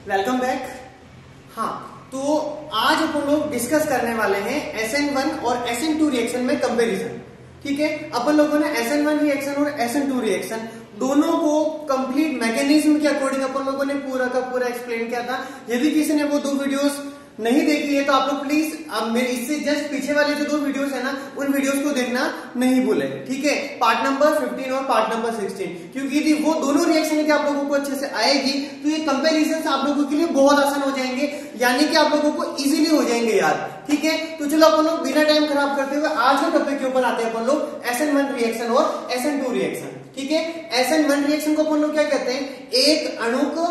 Welcome back. हाँ, तो आज अपन लोग डिस्कस करने वाले हैं SN1 और SN2 रिएक्शन में कंपैरिजन। ठीक है, अपन लोगों ने SN1 रिएक्शन और SN2 रिएक्शन दोनों को कंप्लीट मैकेनिज्म के अकॉर्डिंग अपन लोगों ने पूरा का पूरा एक्सप्लेन किया था। यदि किसी ने वो दो वीडियोस नहीं देखी है तो आप लोग प्लीज अब मेरे इससे जस्ट पीछे वाले जो दो वीडियोस है ना, उन वीडियोस को देखना नहीं भूले। ठीक है, पार्ट नंबर 15 और पार्ट नंबर 16, क्योंकि यदि वो दोनों रिएक्शन यदि आप लोगों को अच्छे से आएगी तो ये कंपैरिजन आप लोगों के लिए बहुत आसान हो जाएंगे, यानी कि आप लोगों को इजीली हो जाएंगे याद। ठीक है, तो चलो अपन लोग बिना टाइम खराब करते हुए आज के टॉपिक के ऊपर आते हैं अपन लोग SN1 रिएक्शन और SN2 रिएक्शन। ठीक है, SN1 रिएक्शन को अपन लोग क्या कहते हैं, एक अणु को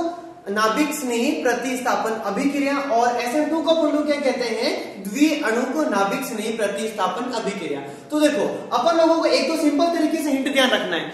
नाभिक स्नेही प्रतिस्थापन अभिक्रिया, और SN2 को अपन लोग क्या कहते हैं, द्वि अणु को नाभिक स्नेही प्रतिस्थापन अभिक्रिया। तो देखो अपन लोगों को एक तो सिंपल तरीके से हिंट ध्यान रखना है।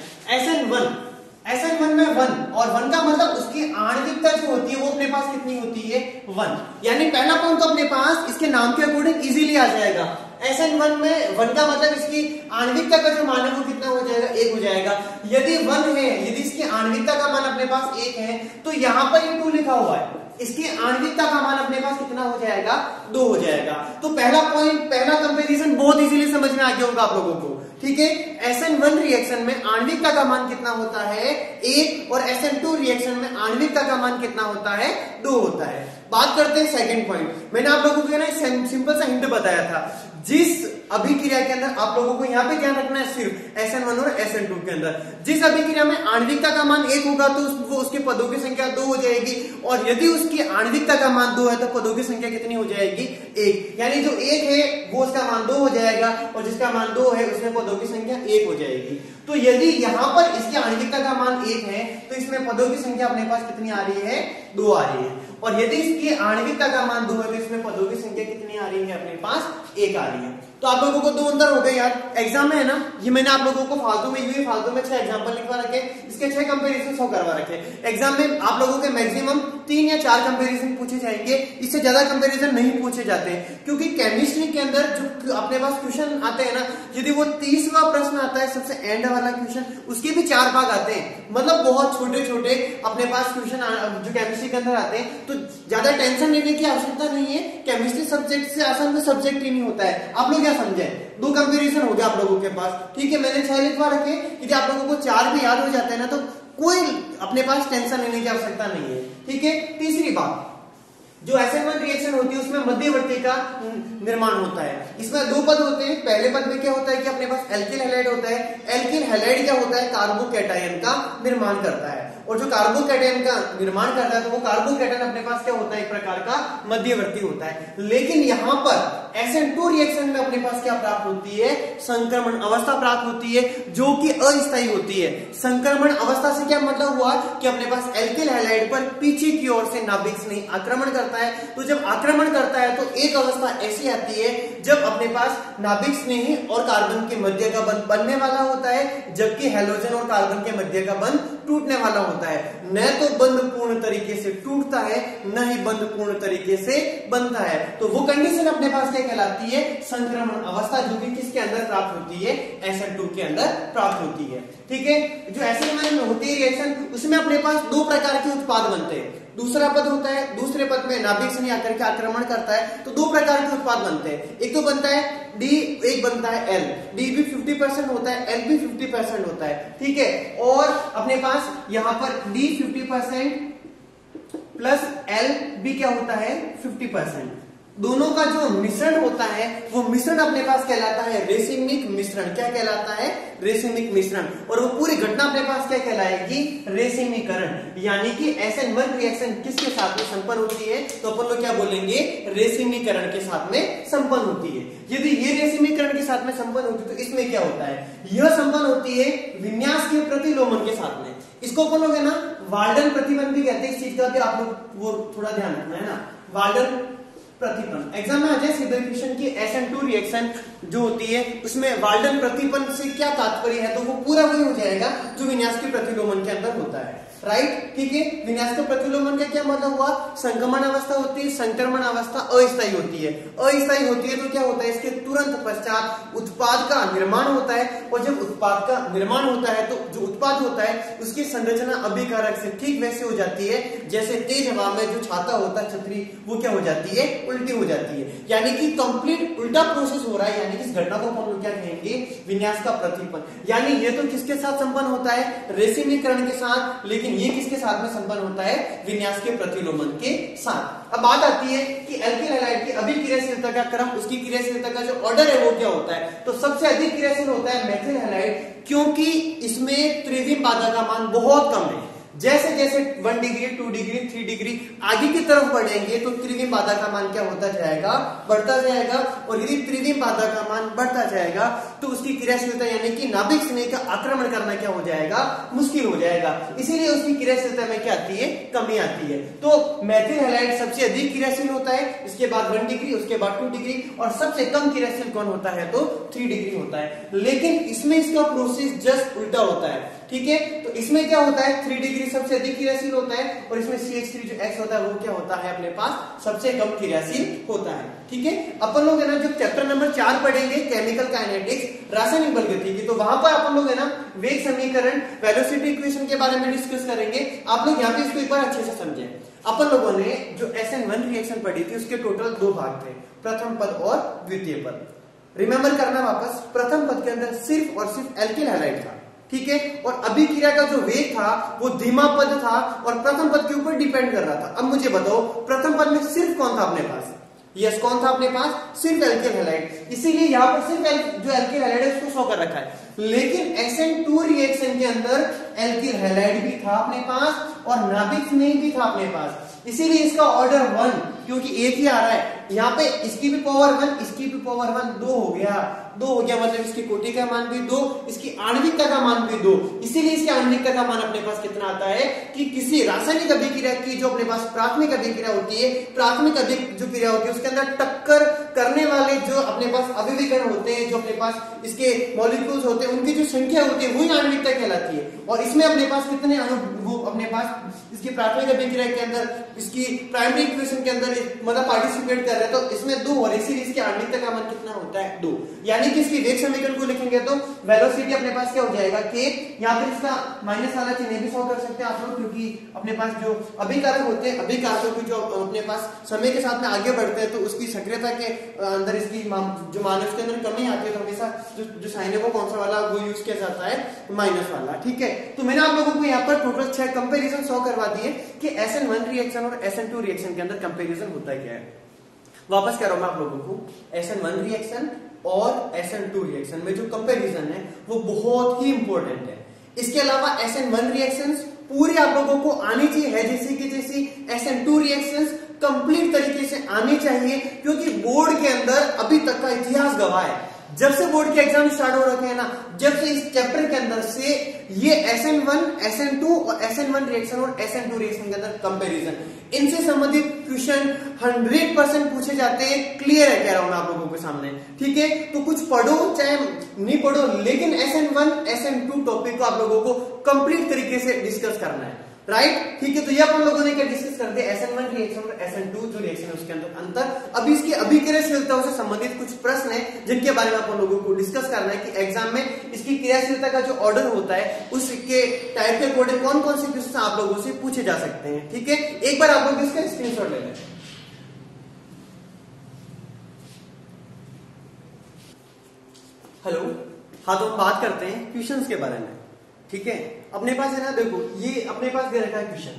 SN1 में 1 और 1 का मतलब उसकी आणविकता जो होती है वो अपने पास कितनी होती है, 1। यानी पहला पॉइंट तो अपने पास इसके नाम के अकॉर्डिंग इजीली आ जाएगा। SN1 में 1 का मतलब इसकी आणविकता का जो मान है वो कितना हो जाएगा, 1 हो जाएगा। यदि 1 है, यदि इसकी आणविकता का मान अपने पास 1 है तो यहां पर ये 2 लिखा हुआ है, इसकी आणविकता का मान अपने पास कितना हो जाएगा, 2 हो जाएगा। तो पहला पॉइंट, पहला कंपैरिजन बहुत इजीली समझ में आ गया होगा आप लोगों को। ठीक है, SN1 रिएक्शन में आणविकता का मान कितना होता है, 1, और SN2 रिएक्शन में आणविकता का मान कितना होता है, 2 होता है। बात करते हैं सेकंड पॉइंट। मैंने आप लोगों को ना सिंपल सा हिंट बताया था, जिस अभिक्रिया के अंदर आप लोगों को यहां पे ध्यान रखना है सिर्फ SN1 और SN2 के अंदर, जिस अभिक्रिया में आणविकता का मान 1 होगा तो वो उसके पदों की संख्या 2 हो जाएगी, और यदि उसकी आणविकता का मान 2 है तो पदों की संख्या कितनी हो जाएगी, 1। यानी जो 1 है वो उसका मान 2 हो जाएगा, और जिसका मान 2 है उसमें पदों की संख्या 1 हो जाएगी। तो यदि यहां पर इसकी आणविकता का मान 1 है तो इसमें पदों की संख्या अपने पास कितनी आ रही है, 2 आ रही है। और यदि इसकी आणविकता का मान 2 है तो इसमें पदों की संख्या कितनी आ रही है, अपने पास 1 आ रही है। तो आप लोगों को 2 अंतर हो गए यार। एग्जाम में है ना, ये मैंने आप लोगों को फालतू में 6 एग्जांपल लिखवा रखे, इसके 6 कंपैरिजन सो करवा रखे। एग्जाम में आप लोगों के मैक्सिमम 3 या 4 कंपैरिजन पूछे जाएंगे, इससे ज्यादा कंपैरिजन नहीं पूछे जाते हैं, क्योंकि केमिस्ट्री के अंदर जो अपने पास क्वेश्चन आते हैं ना, यदि वो 30वां प्रश्न आता है सबसे एंड वाला क्वेश्चन, उसके भी 4 भाग आते हैं, मतलब बहुत छोटे छोटे अपने पास क्वेश्चन जो केमिस्ट्री के अंदर आते हैं। तो ज्यादा टेंशन लेने की आवश्यकता नहीं है, केमिस्ट्री सब्जेक्ट से आसान तो सब्जेक्ट ही नहीं होता है। आप लोग क्या समझे, 2 कंपैरिजन हो गया आप लोगों के पास। ठीक है, मैंने 6 लिखवा रखे, यदि आप लोगों को 4 भी याद हो जाते हैं ना तो कोई अपने पास टेंशन लेने की आवश्यकता नहीं है। ठीक है, तीसरी बात, जो SN1 रिएक्शन होती है उसमें मध्यवर्ती का निर्माण होता है। इसमें 2 पद होते हैं। पहले पद में क्या होता है कि अपने पास एल्किल हैलाइड होता है। एल्किल हैलाइड क्या होता है, कार्बोकैटायन का निर्माण करता है, और जो कार्बोकैटायन का निर्माण करता है तो वो कार्बोकैटायन अपने पास क्या होता है, एक प्रकार का मध्यवर्ती होता है। लेकिन यहां पर SN2 रिएक्शन में अपने पास क्या प्राप्त होती है, संक्रमण अवस्था प्राप्त होती है, जो कि अस्थायी होती है। संक्रमण अवस्था से क्या मतलब हुआ कि अपने पास एल्किल हैलाइड पर पीछे की ओर से नाभिक स्नेही आक्रमण करता है। तो जब आक्रमण करता है तो एक अवस्था ऐसी आती है जब अपने पास नाभिक स्नेही और कार्बन के मध्य का बंध बनने वाला होता है, जबकि हैलोजन और कार्बन के मध्य का बंध टूटने वाला होता है। न तो बंध पूर्ण तरीके से टूटता है, न ही बंध पूर्ण तरीके से बनता है। तो वो कंडीशन अपने पास क्या कहलाती है, संक्रमण अवस्था, जो कि किसके अंदर प्राप्त होती है, SN2 के अंदर प्राप्त होती है। ठीक है, जो SN1 में होती है रिएक्शन, उसमें अपने पास 2 प्रकार के उत्पाद बनते हैं। दूसरा पद होता है, दूसरे पद में नाभिक स्नेही आकर के आक्रमण करता है, तो 2 प्रकार के उत्पाद बनते हैं। एक तो बनता है D, एक बनता है L। D भी 50% होता है, L भी 50% होता है। ठीक है, और अपने पास यहां पर D 50% प्लस L भी क्या होता है, 50%। दोनों का जो मिश्रण होता है वो मिश्रण अपने पास कहलाता है रेसिमिक मिश्रण। क्या कहलाता है, रेसिमिक मिश्रण। और वो पूरी घटना अपने पास क्या कहलाएगी, रेसिमीकरण। यानी कि SN1 रिएक्शन किसके साथ में संपन्न होती है, तो अपन लोग क्या बोलेंगे, रेसिमीकरण के साथ में संपन्न होती है। यदि ये रेसिमीकरण के साथ में संपन्न होती है तो इसमें क्या होता है, यह संपन्न होती है विन्यास के प्रतिलोमन के साथ में। इसको अपन लोग है ना वाल्डन प्रतिबंध भी कहते हैं। इस चीज का भी आप लोग वो थोड़ा ध्यान रखना है ना, वाल्डन प्रतिपन्न। एग्जाम में आ जाए सीधे क्वेश्चन की SN2 रिएक्शन जो होती है उसमें वाल्डन प्रतिपन्न से क्या तात्पर्य है, तो वो पूरा वही हो जाएगा जो विन्यास के प्रतिलोमन के अंदर होता है। राइट, ठीक है। विन्यास का प्रतिलोमन का क्या मतलब हुआ? संक्रमण अवस्था होती है, संक्रमण अवस्था अस्थायी होती है। अस्थायी होती है तो क्या होता है, इसके तुरंत पश्चात उत्पाद का निर्माण होता है, और जब उत्पाद का निर्माण होता है तो जो उत्पाद होता है उसकी संरचना अभिकारक से ठीक वैसे हो जाती है जैसे तेज हवा में जो छाता होता है, छतरी, वो क्या हो जाती है, उल्टी हो जाती है। यानी कि कंप्लीट उल्टा प्रोसेस हो रहा है। यानी कि इस घटना को हम लोग क्या कहेंगे, विन्यास का प्रतिपन। यानी ये तो किसके साथ संपन्न होता है, रेसिमीकरण के साथ, लेकिन ये किसके साथ में संपन्न होता है, विन्यास के प्रतिलोमन के साथ। अब बात आती है कि एल्किल हैलाइड की अभिक्रियाशीलता का क्रम, उसकी क्रियाशीलता का जो ऑर्डर है वो क्या होता है। तो सबसे अधिक क्रियाशील होता है मेथिल हैलाइड, क्योंकि इसमें त्रिविम बाधा का मान बहुत कम है। जैसे जैसे 1 डिग्री, 2 डिग्री, 3 डिग्री आगे की तरफ बढ़ेंगे तो त्रिविम बाधा का मान क्या होता जाएगा, बढ़ता जाएगा। और यदि त्रिविम बाधा का मान बढ़ता जाएगा तो उसकी क्रियाशीलता यानी कि नाभिक स्नेह का आक्रमण करना क्या हो जाएगा, मुश्किल हो जाएगा। इसीलिए उसकी क्रियाशीलता में क्या आती है, कमी आती है। तो मेथिल हैलाइड सबसे अधिक क्रियाशील होता है, इसके बाद 1 डिग्री, उसके बाद 2 डिग्री, और सबसे कम क्रियाशील कौन होता है, तो 3 डिग्री होता है। लेकिन इसमें इसका प्रोसेस जस्ट उल्टा होता है, ठीक है। तो इसमें क्या होता है, 3 डिग्री सबसे अधिक क्रियाशील होता है, और इसमें CH3 जो X होता है वो क्या होता है, अपने पास सबसे कम क्रियाशील होता है, ठीक है। अपन लोग है ना जो चैप्टर नंबर 4 पढ़ेंगे केमिकल काइनेटिक्स, रासायनिक बल गतिकी, तो वहां पर अपन लोग है ना वेग समीकरण, वेलोसिटी इक्वेशन के बारे में डिस्कस करेंगे। आप लोग यहाँ पे इसको एक बार अच्छे से समझें। अपन लोगों ने जो SN1 रिएक्शन पढ़ी थी उसके टोटल 2 भाग थे, प्रथम पद और द्वितीय पद। रिमेंबर करना वापस, प्रथम पद के अंदर सिर्फ और सिर्फ एल्किल हैलाइड था, ठीक है। और अभिक्रिया का जो वेग था वो धीमा पद था और प्रथम पद के ऊपर डिपेंड कर रहा था। अब मुझे बताओ प्रथम पद में सिर्फ कौन था अपने पास, यस कौन था अपने पास, सिर्फ एल्किल हैलाइड। इसीलिए यहाँ पर सिर्फ जो एल्किल हैलाइड है उसको शो कर रखा है। लेकिन SN2 रिएक्शन के अंदर एल्किल हैलाइड भी था अपने पास और नाभिक स्नेह भी था अपने पास। इसीलिए इसका ऑर्डर 1, क्योंकि एक ही आ रहा है यहाँ पे, इसकी भी पावर 1, इसकी भी पावर 1, 2 हो गया, 2 हो गया, मतलब इसकी कोटि का मान भी 2, इसकी आणविकता का मान भी 2। इसीलिए इसकी आणविकता का मान अपने पास कितना आता है कि किसी रासायनिक अभिक्रिया की जो अपने पास प्राथमिक अभिक्रिया होती है, प्राथमिक जो क्रिया होती है उसके अंदर टक्कर करने वाले जो अपने पास अभिविकर्ण होते हैं, जो अपने पास इसके मॉलिक्यूल्स होते हैं, उनकी जो संख्या होती है वही आणविकता कहलाती है। और इसमें अपने पास कितने अणु, वो अपने पास इसकी प्राथमिक अभिक्रिया के अंदर, इसकी प्राइमरी इक्वेशन के अंदर मतलब पार्टिसिपेट कर रहे हैं, तो इसमें 2 और इसीलिए इसकी आणविकता का मान कितना होता है, 2। यानी कि इसकी वेग समीकरण को लिखेंगे तो वेलोसिटी अपने पास क्या हो जाएगा, k। यहाँ पर इसका माइनस वाला चिन्ह भी सॉल्व कर सकते हैं आप लोग, क्योंकि अपने पास जो अभिकारक होते हैं, अभिकारकों की जो अपने पास समय के साथ में आगे बढ़ते हैं तो उसकी सक्रियता के अंदर इसकी जो मान है उसके अंदर कमी आती है, तो हमेशा जो साइन है वो कौन सा वाला वो यूज किया जाता है, माइनस वाला, ठीक है। तो मैंने आप लोगों को यहाँ पर टोटल 6 कंपेरिजन शो करवा दिए कि SN1 रिएक्शन और SN2 रिएक्शन के अंदर कंपेरिजन होता क्या है। वापस कह रहा हूं मैं आप लोगों को, SN1 रिएक्शन और SN2 रिएक्शन में जो कंपैरिजन है वो बहुत ही इंपॉर्टेंट है। इसके अलावा SN1 रिएक्शंस पूरी आप लोगों को आनी चाहिए है जैसी कि जैसी SN2 रिएक्शंस कंप्लीट तरीके से आनी चाहिए, क्योंकि बोर्ड के अंदर अभी तक का इतिहास गवाह है। जब से बोर्ड के एग्जाम स्टार्ट हो रखे हैं ना, जब से इस चैप्टर के अंदर से ये SN1, SN2 और SN1 रिएक्शन और SN2 रिएक्शन के अंदर कंपैरिजन, इनसे संबंधित क्वेश्चन 100% पूछे जाते हैं। क्लियर है कह रहा हूं मैं आप लोगों के सामने, ठीक है। तो कुछ पढ़ो चाहे नहीं पढ़ो, लेकिन SN1, SN2 टॉपिक को आप लोगों को कंप्लीट तरीके से डिस्कस करना है, राइट, ठीक है। तो ये अपन लोगों ने क्या डिस्कस कर दिया, SN1 रिएक्शन और SN2 जो रिएक्शन है उसके अंदर अंतर। अभी इसकी अभिक्रियाशीलताओं से संबंधित कुछ प्रश्न है जिनके बारे में अपन लोगों को डिस्कस करना है कि एग्जाम में इसकी क्रियाशीलता का जो ऑर्डर होता है उसके टाइप के अकॉर्डिंग कौन कौन से क्वेश्चन आप लोगों से पूछे जा सकते हैं, ठीक है। एक बार आप लोग इसका स्क्रीनशॉट ले लें। हेलो, हाँ, तो हम बात करते हैं क्वेश्चंस के बारे में, ठीक है। अपने पास है ना, देखो ये अपने पास दे रखा है क्वेश्चन,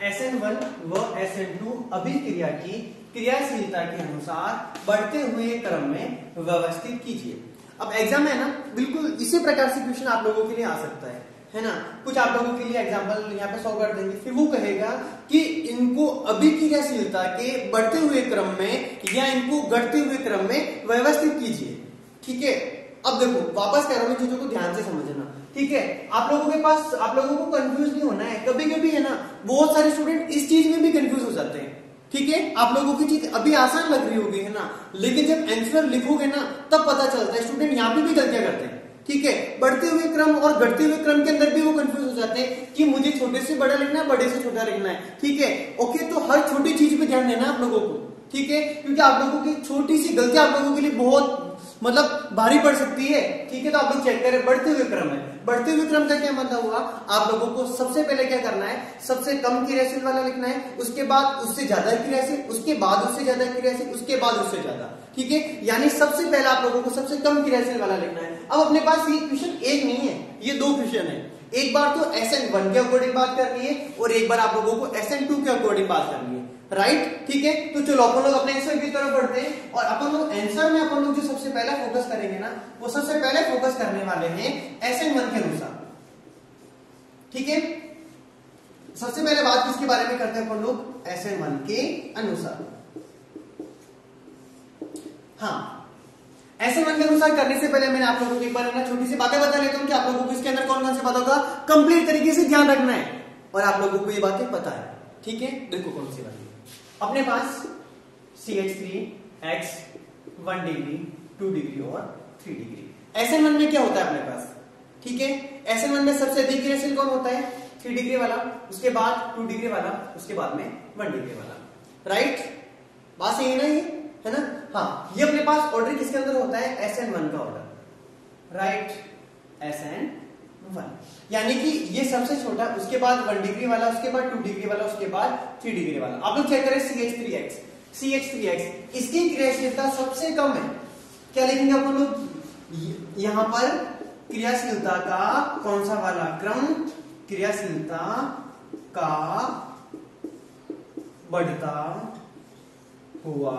SN1 व SN2 अभिक्रिया की क्रियाशीलता के अनुसार बढ़ते हुए क्रम में व्यवस्थित कीजिए। अब एग्जाम है ना, बिल्कुल इसी प्रकार से क्वेश्चन आप लोगों के लिए आ सकता है ना। कुछ आप लोगों के लिए एग्जाम्पल यहाँ पे सॉल्व कर देंगे, फिर वो कहेगा कि इनको अभिक्रियाशीलता के बढ़ते हुए क्रम में या इनको घटते हुए क्रम में व्यवस्थित कीजिए, ठीक है। अब देखो वापस कह रहा हूं, चीजों को ध्यान से समझना, ठीक है। आप लोगों के पास, आप लोगों को कंफ्यूज नहीं होना है। कभी कभी है ना बहुत सारे स्टूडेंट इस चीज में भी कंफ्यूज हो जाते हैं, ठीक है। आप लोगों की चीज अभी आसान लग रही होगी, है ना, लेकिन जब आंसर लिखोगे ना तब पता चलता है स्टूडेंट यहाँ पे भी गलतियां करते हैं, ठीक है। बढ़ते हुए क्रम और घटते हुए क्रम के अंदर भी वो कंफ्यूज हो जाते हैं कि मुझे छोटे से बड़ा लिखना है, बड़े से छोटा लिखना है, ठीक है। ओके, तो हर छोटी चीज पे ध्यान देना आप लोगों को, ठीक है, क्योंकि आप लोगों की छोटी सी गलती आप लोगों के लिए बहुत मतलब भारी पड़ सकती है, ठीक है। तो आप लोग चेक करें, बढ़ते हुए क्रम है। बढ़ते हुए क्रम का क्या मतलब हुआ, आप लोगों को सबसे पहले क्या करना है, सबसे कम क्रियाशील वाला लिखना है, उसके बाद उससे ज्यादा क्रियाशील, उसके बाद उससे ज्यादा क्रियाशील, उसके बाद उससे ज्यादा, ठीक है। यानी सबसे पहले आप लोगों को सबसे कम क्रियाशील वाला लिखना है। अब अपने पास ये क्वेश्चन एक नहीं है, ये दो क्वेश्चन है। एक बार तो SN1 के अकॉर्डिंग बात करनी है और एक बार आप लोगों को SN2 के अकॉर्डिंग बात करनी है, राइट, ठीक है। तो चलो अपन लोग अपने आंसर की तरफ बढ़ते हैं और अपन लोग आंसर में अपन लोग जो सबसे पहले फोकस करेंगे ना, वो सबसे पहले फोकस करने वाले हैं SN1 के अनुसार, ठीक है। सबसे पहले बात किसके बारे में करते हैं अपन लोग, SN1 के अनुसार। हाँ, SN1 के अनुसार करने से पहले मैंने आप लोगों को एक बार ना छोटी सी बातें बता लेता हूं कि आप लोगों को इसके अंदर कौन कौन सी बातों का कंप्लीट तरीके से ध्यान रखना है और आप लोगों को ये बातें पता है, ठीक है। देखो कौन सी बात, अपने पास CH3X 1 डिग्री 2 डिग्री और 3 डिग्री। SN1 में क्या होता है अपने पास, ठीक है। SN1 में सबसे अधिक क्रियाशील कौन होता है, 3 डिग्री वाला, उसके बाद 2 डिग्री वाला, उसके बाद में 1 डिग्री वाला, राइट। बात सही है ना, ये है ना। हाँ, ये अपने पास ऑर्डर किसके अंदर होता है, SN1 का ऑर्डर, राइट, SN1, यानी कि ये सबसे छोटा, उसके बाद 1 डिग्री वाला, उसके बाद 2 डिग्री वाला, उसके बाद 3 डिग्री वाला। आप लोग चेक करें CH3X, इसकी क्रियाशीलता सबसे कम है। क्या लिखेंगे अपन लोग, यहां पर क्रियाशीलता का कौन सा वाला क्रम, क्रियाशीलता का बढ़ता हुआ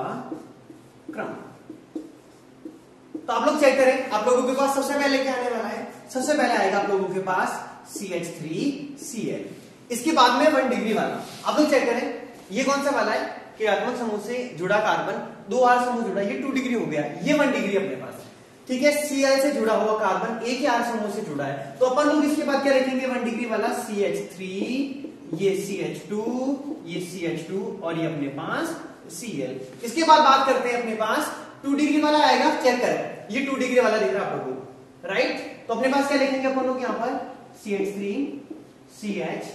क्रम। तो आप लोग चेक करें, आप लोगों के पास सबसे पहले क्या आने वाला है, सबसे पहले आएगा आप लोगों के पास CH3Cl, इसके बाद में 1 डिग्री वाला। आप लोग चेक करें, ये कौन सा वाला है, क्रियात्मक समूह से जुड़ा कार्बन, 2 R समूह जुड़ा, ये 2 डिग्री हो गया, ये 1 डिग्री अपने पास, ठीक है। Cl से जुड़ा हुआ कार्बन एक ही R समूह से जुड़ा है, तो अपन लोग इसके बाद क्या रखेंगे, 1 डिग्री वाला CH3, ये CH2, ये CH2 और ये अपने पास Cl। इसके बाद बात करते हैं अपने पास 2 डिग्री वाला आएगा, चेक करें, ये 2 डिग्री वाला दिख रहा है आप लोगों को, राइट। तो अपने पास क्या लिखेंगे अपन लोग यहाँ पर, CH3, CH,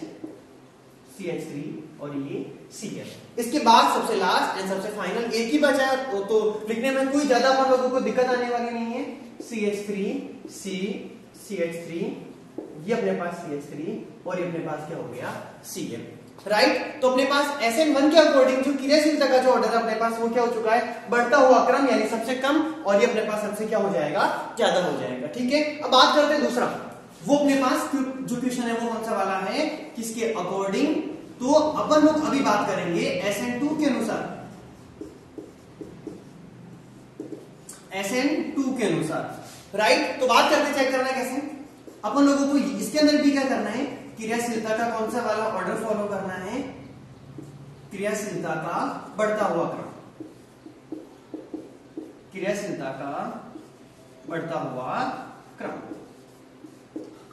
CH3 और ये Cl। इसके बाद सबसे लास्ट एंड सबसे फाइनल एक ही बचा है, तो लिखने में कोई ज्यादा अपन लोगों को दिक्कत आने वाली नहीं है, CH3, CH3, ये अपने पास CH3 और ये अपने पास क्या हो गया, Cl, राइट। तो अपने पास SN1 के अकॉर्डिंग जो क्रियाशीलता का जो ऑर्डर है अपने पास वो क्या हो चुका है, बढ़ता हुआ क्रम, यानी सबसे कम, और ये अपने पास सबसे क्या हो जाएगा, ज्यादा हो जाएगा, ठीक है। अब बात करते हैं दूसरा, वो अपने पास जो क्वेश्चन है वो कौन सा वाला है, किसके अकॉर्डिंग, तो अपन लोग अभी बात करेंगे SN2 के अनुसार, SN2 के अनुसार, राइट। तो बात करते, चेक करना है कैसे, अपन लोगों को इसके अंदर भी क्या करना है, क्रियाशीलता का कौन सा वाला ऑर्डर फॉलो करना है, क्रियाशीलता का बढ़ता हुआ क्रम, क्रियाशीलता का बढ़ता हुआ क्रम।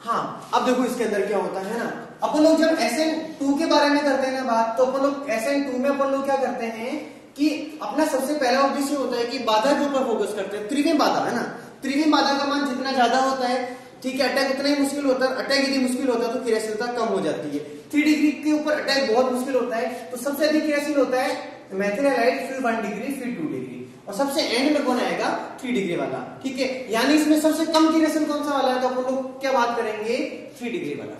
हाँ, अब देखो इसके अंदर क्या होता है ना, अपन लोग जब SN2 के बारे में करते हैं ना बात, तो अपन लोग SN2 में अपन लोग क्या करते हैं कि अपना सबसे पहला उद्देश्य होता है कि बाधा के ऊपर फोकस करते हैं। त्रिविम बाधा है ना, त्रिविम बाधा का मान जितना ज्यादा होता है, ठीक है, अटैक उतना ही मुश्किल होता है, अटैक यदि मुश्किल होता है तो क्रियाशीलता कम हो जाती है। 3 डिग्री के ऊपर अटैक बहुत मुश्किल होता है, तो सबसे अधिक क्रियाशील होता है मेथिल हैलाइड, फिर 1 डिग्री, फिर 2 डिग्री, और सबसे एंड में कौन आएगा, 3 डिग्री वाला, ठीक है। यानी इसमें सबसे कम क्रियाशील कौन सा वाला है, तो अपन लोग क्या बात करेंगे, 3 डिग्री वाला,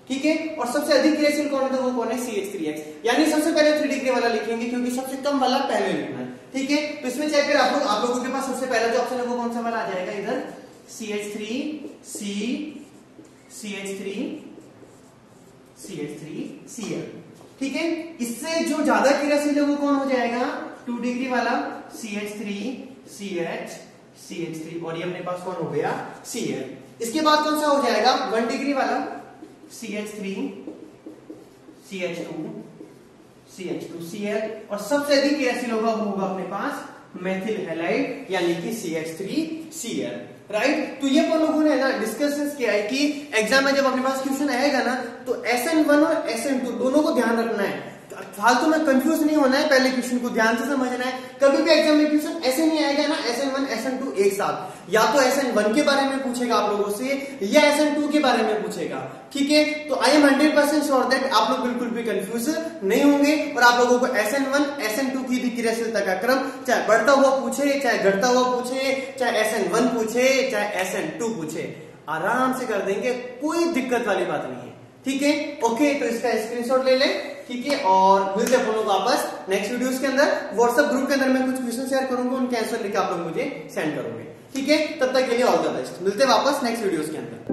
ठीक है। और सबसे अधिक क्रियाशील कौन है, तो वो कौन है, CH3X, यानी सबसे पहले 3 डिग्री वाला लिखेंगे क्योंकि सबसे कम वाला पहले लिखना है, ठीक है। तो इसमें चेक कर आप लोगों के पास सबसे पहला जो ऑप्शन है वो कौन सा वाला आ जाएगा, इधर CH3C, CH3, CH3Cl, ठीक है। इससे जो ज्यादा क्रियाशील है वो कौन हो जाएगा, 2 डिग्री वाला CH3, CH, CH3 और ये अपने पास कौन हो गया, Cl। इसके बाद कौन सा हो जाएगा, 1 डिग्री वाला CH3, CH2, CH2Cl, और सबसे अधिक क्रियाशील होगा वो होगा अपने पास मेथिल हैलाइड, यानी कि CH3Cl, राइट। तो ये अपन लोगों ने ना डिस्कशन किया है कि एग्जाम में जब अपने पास क्वेश्चन आएगा ना, तो SN1 और SN2 दोनों को ध्यान रखना है फालतू में कंफ्यूज नहीं होना है, पहले क्वेश्चन को ध्यान से समझना है। कभी भी एग्जाम में क्वेश्चन ऐसे नहीं आएगा ना SN1 SN2 एक साथ, या तो SN1 के बारे में पूछेगा आप लोगों से या SN2 के बारे में पूछेगा, ठीक है। तो आई एम 100% श्योर दैट आप लोग बिल्कुल भी कंफ्यूज नहीं होंगे और आप लोगों को SN1 SN2 की भी क्रियाशीलता का क्रम चाहे बढ़ता हुआ पूछे, चाहे घटता हुआ पूछे, चाहे SN1 पूछे, चाहे SN2 पूछे, आराम से कर देंगे, कोई दिक्कत वाली बात नहीं है, ठीक है। ओके, तो इसका स्क्रीनशॉट ले लें, ठीक है। और मिलते हैं हम लोग वापस नेक्स्ट वीडियोस के अंदर। व्हाट्सएप ग्रुप के अंदर मैं कुछ क्वेश्चन शेयर करूंगा, उनके आंसर लेकर आप लोग मुझे सेंड करोगे, ठीक है। तब तक के लिए ऑल द बेस्ट, मिलते हैं वापस नेक्स्ट वीडियोस के अंदर।